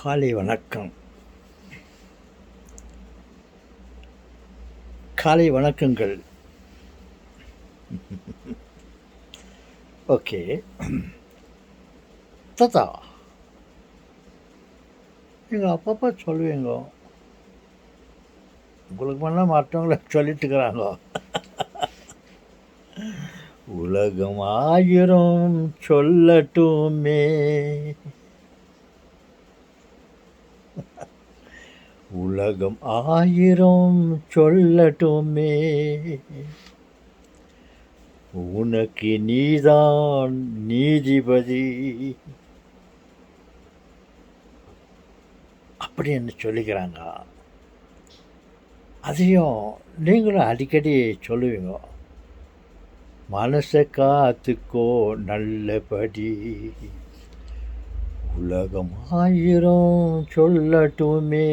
காலை வணக்கம். காலை வணக்கங்கள். ஓகே. தாத்தா, நீங்கள் அப்பப்போ சொல்லுவீங்க, உங்களுக்கு முன்னா மற்றவங்கள சொல்லிட்டு இருக்கிறாங்க, உலகம் ஆயிரம் சொல்லட்டுமே, உலகம் ஆயிரம் சொல்லட்டுமே, உனக்கு நீதான் நீதிபதி அப்படின்னு சொல்லிக்கிறாங்க. அதையும் நீங்களும் அடிக்கடி சொல்லுவீங்க, மனசை காத்துக்கோ நல்லபடி, உலகம் ஆயிரம் சொல்லட்டுமே,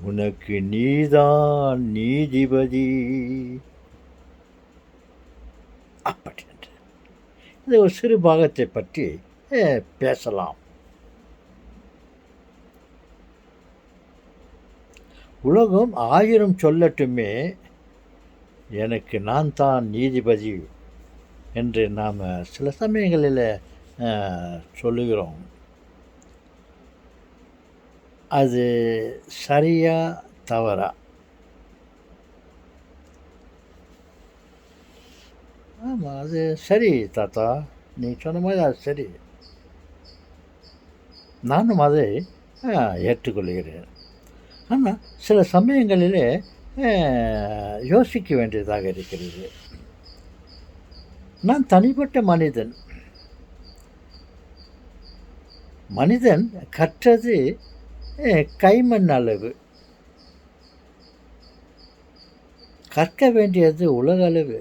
உனக்கு நீதான் நீதிபதி அப்படின்ற இந்த ஒரு சிறு பாகத்தை பற்றி பேசலாம். உலகம் ஆயிரம் சொல்லட்டுமே, எனக்கு நான் தான் நீதிபதி என்று நாம் சில சமயங்களில் சொல்லுகிறோம். அது சரியா தவறா? ஆமாம், அது சரி தாத்தா, நீ சொன்ன மாதிரி அது சரி, நானும் அதை ஏற்றுக்கொள்கிறேன். ஆனால் சில சமயங்களில் யோசிக்க வேண்டியதாக இருக்கிறது. நான் தனிப்பட்ட மனிதன் கற்றது கைமண் அளவு, கற்க வேண்டியது உலக அளவு.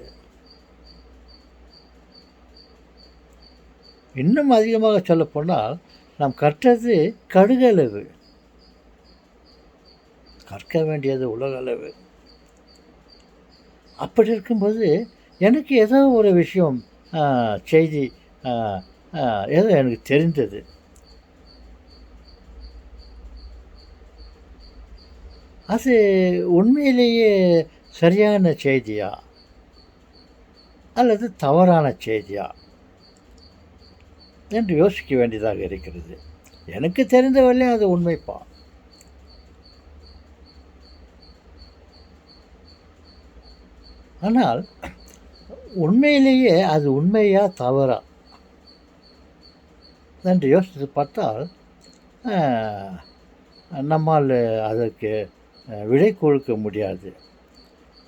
இன்னும் அதிகமாக சொல்லப்போனால் நாம் கற்றது கடுகளவு, கற்க வேண்டியது உலக அளவு. அப்படி இருக்கும்போது எனக்கு ஏதோ ஒரு விஷயம் செய்தி ஏதோ எனக்கு தெரிந்தது, அது உண்மையிலேயே சரியான செய்தியா அல்லது தவறான செய்தியா என்று யோசிக்க வேண்டியதாக இருக்கிறது. எனக்கு தெரிந்தவரையிலும் அது உண்மைப்பா. ஆனால் உண்மையிலேயே அது உண்மையா தவறா என்று யோசித்து பார்த்தால் நம்மால் அதற்கு விடை கொடுக்க முடியாது.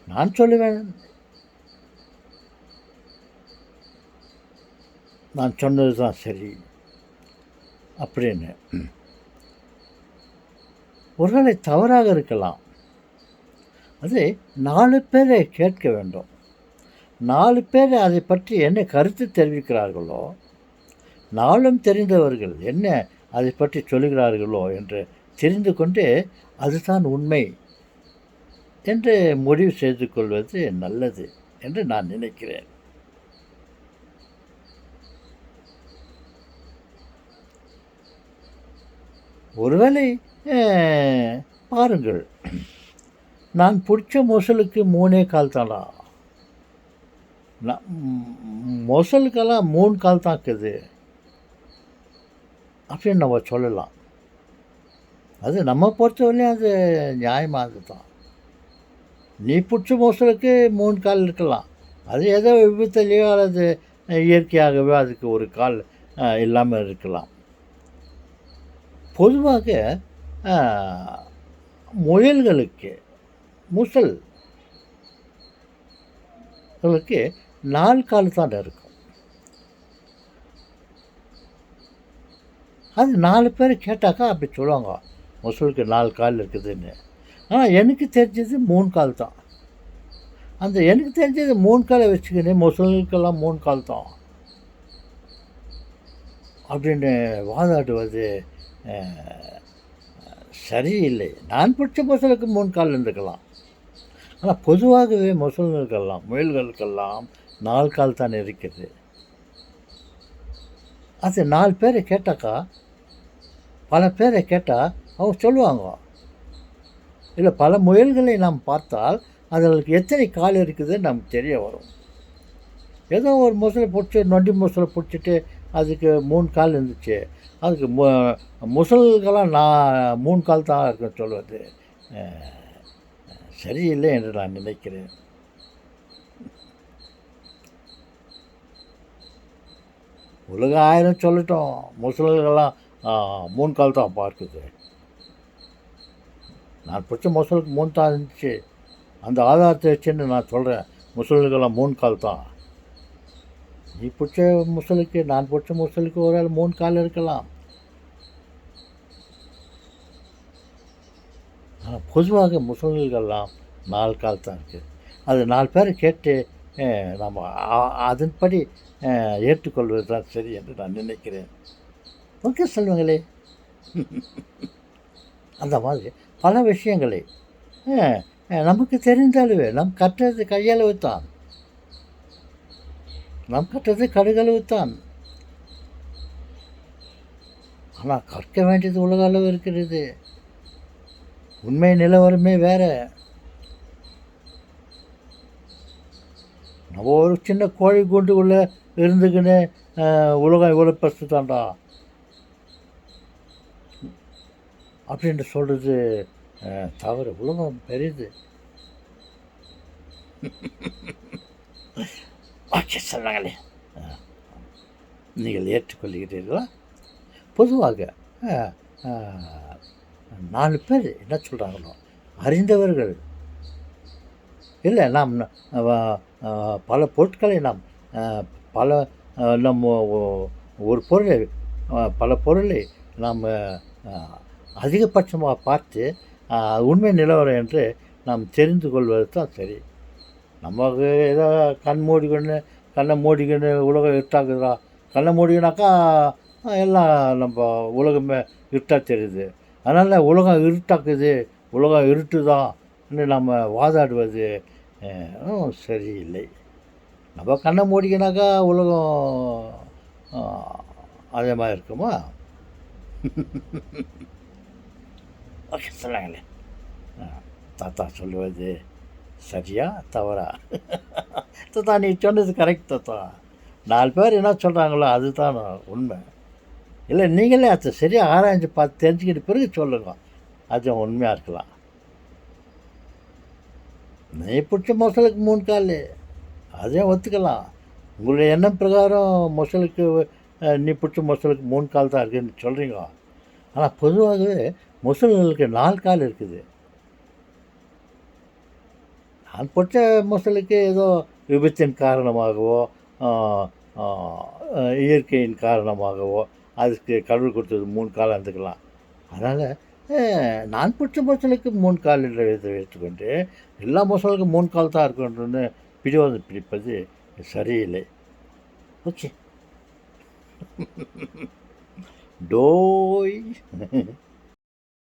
நான் சொல்லுவேன், நான் சொன்னது தான் சரி அப்படின்னு. ஒருவேளை தவறாக இருக்கலாம். அது 4 பேரை கேட்க வேண்டும். 4 பேர் அதை பற்றி என்ன கருத்து தெரிவிக்கிறார்களோ, 4 தெரிந்தவர்கள் என்ன அதை பற்றி சொல்லுகிறார்களோ என்று தெரிந்து கொண்டு அதுதான் உண்மை என்று முடிவு செய்து கொள்வது நல்லது என்று நான் நினைக்கிறேன். ஒருவேளை பாருங்கள், நான் பிடிச்ச மொசலுக்கு 3 கால் தானா? மொசலுக்கெல்லாம் 3 கால் தான் இருக்குது அப்படின்னு நம்ம சொல்லலாம். அது நம்ம பொறுத்தவரையிலையும் அது நியாயமானது தான். நீ பிடிச்ச மொசலுக்கு 3 கால் இருக்கலாம், அது ஏதோ விபத்துலேயோ அல்லது இயற்கையாகவோ அதுக்கு ஒரு கால் இல்லாமல் இருக்கலாம். பொதுவாக முயல்களுக்கு, முசல்களுக்கு 4 கால் தான் இருக்கும். அது 4 பேர் கேட்டாக்கா அப்படி சொல்லுவாங்க, முசலுக்கு 4 கால் இருக்குதுன்னு. ஆனால் எனக்கு தெரிஞ்சது 3 கால் தான். அந்த எனக்கு தெரிஞ்சது 3 காலை வச்சுக்கின்னு முசலுக்கெல்லாம் 3 கால் தான் அப்படின்னு வாதாடுவது சரியில்லை. நான் பிடிச்ச மொசலுக்கு 3 கால் இருந்துக்கலாம். ஆனால் பொதுவாகவே முயல்களுக்கெல்லாம் 4 கால் தான் இருக்குது. அது 4 பேரை கேட்டாக்கா, பல பேரை கேட்டால் அவங்க சொல்லுவாங்க. இல்ல பல முயல்களை நாம் பார்த்தால், அதுகளுக்கு எத்தனை கால் இருக்குதுன்னு நமக்கு தெரிய வரும். ஏதோ ஒரு முசல புடிச்சு நொண்டி முசல புடிச்சிட்டு அதுக்கு 3 கால் இருந்துச்சு. அதுக்கு முசல்கள்லாம் நான் 3 கால் தான் இருக்குன்னு சொல்வது அ சரியில்லை என்று நான் நினைக்கிறேன். உலகம் 1000 சொல்லட்டும். முசல்கள்லாம் 3 கால் தான்ப்பா இருக்குது. நான் புடிச்ச முசலுக்கு 3 தான் இருந்துச்சு. அந்த ஆதாரத்தை வச்சுன்னு நான் சொல்கிறேன். முசல்கள்லாம் 3 கால் தான். நீ புடிச்ச முசலுக்கு, நான் புடிச்ச முசலுக்கு ஒரு வேளை 3 கால் இருக்கலாம். ஆனா பொதுவாக முசல்கள்லாம் 4 கால் தான் இருக்குது. அது 4 பேரை கேட்டு நம்ம அதன்படி ஏற்றுக்கொள்வது தான் சரி என்று நான் நினைக்கிறேன். ஓகே செல்வங்களே. அந்த மாதிரி பல விஷயங்களை நமக்கு தெரிந்த அளவு நாம் கற்றது கையளவு தான். நாம் கற்றது கடுகளவு தான். ஆனால் கற்க வேண்டியது உலக அளவு இருக்கிறது. உண்மை நிலவரமே வேற. நம்ம ஒரு சின்ன கோழி கூண்டுக்குள்ளே இருந்துக்கின்னு உலகம் இவ்வளோ பெருசு தான்டா அப்படின்ட்டு சொல்கிறது தவறு. உலகம் பெரியது. ஓகே சொல்லுங்களே. நீங்கள் ஏற்றுக்கொள்கிறீர்களா? பொதுவாக 4 பேர் என்ன சொல்கிறாங்களோ அறிந்தவர்கள் இல்லை. நாம் பல பொருட்களை நாம் பல நம்ம ஒரு பொருளை பல பொருளை நாம் அதிகபட்சமாக பார்த்து உண்மை நிலவரம் என்று நாம் தெரிந்து கொள்வது தான் சரி. நமக்கு ஏதோ கண்ணை மூடிக்கின்னு உலகம் இருட்டாக்குதுடா. கண்ணை மூடிக்கினாக்கா எல்லாம் நம்ம உலகமே இருட்டாக தெரியுது. அதனால் உலகம் இருட்டாக்குது, உலகம் இருட்டு தான் நம்ம வாதாடுவது சரியில்லை. நம்ம கண்ணை மூடிக்கினாக்கா உலகம் அதே மாதிரி இருக்குமா? ஓகே சொல்லுங்களே. தாத்தா சொல்லுவது சரியா தவறா? தாத்தா நீ சொன்னது கரெக்ட் தாத்தா. 4 பேர் என்ன சொல்கிறாங்களோ அதுதான் உண்மை. இல்லை நீங்களே அதை சரியாக ஆராய்ஞ்சு பார்த்து தெரிஞ்சுக்கிட்ட பிறகு சொல்லுங்க. அது உண்மையாக இருக்கலாம். நீ பிடிச்ச மொசலுக்கு 3 கால், அதையும் ஒத்துக்கலாம். உங்களுடைய எண்ணம் பிரகாரம் மொசலுக்கு நீ பிடிச்ச மொசலுக்கு 3 கால் தான் இருக்குதுன்னு சொல்கிறீங்க. ஆனால் பொதுவாகவே மொசல்களுக்கு 4 கால் இருக்குது. நான் பிடிச்ச மொசலுக்கு ஏதோ விபத்தின் காரணமாகவோ இயற்கையின் காரணமாகவோ அதுக்கு கடவுள் கொடுத்தது 3 கால் இருந்துக்கலாம். அதனால் நான் பிடிச்ச மொசலுக்கு 3 கால் என்ற இதை எடுத்துக்கொண்டு எல்லா மொசலுக்கும் 3 கால் தான் இருக்குன்னு பிடிவாதம் பிடிப்பது சரியில்லை. ஓகே. டோய்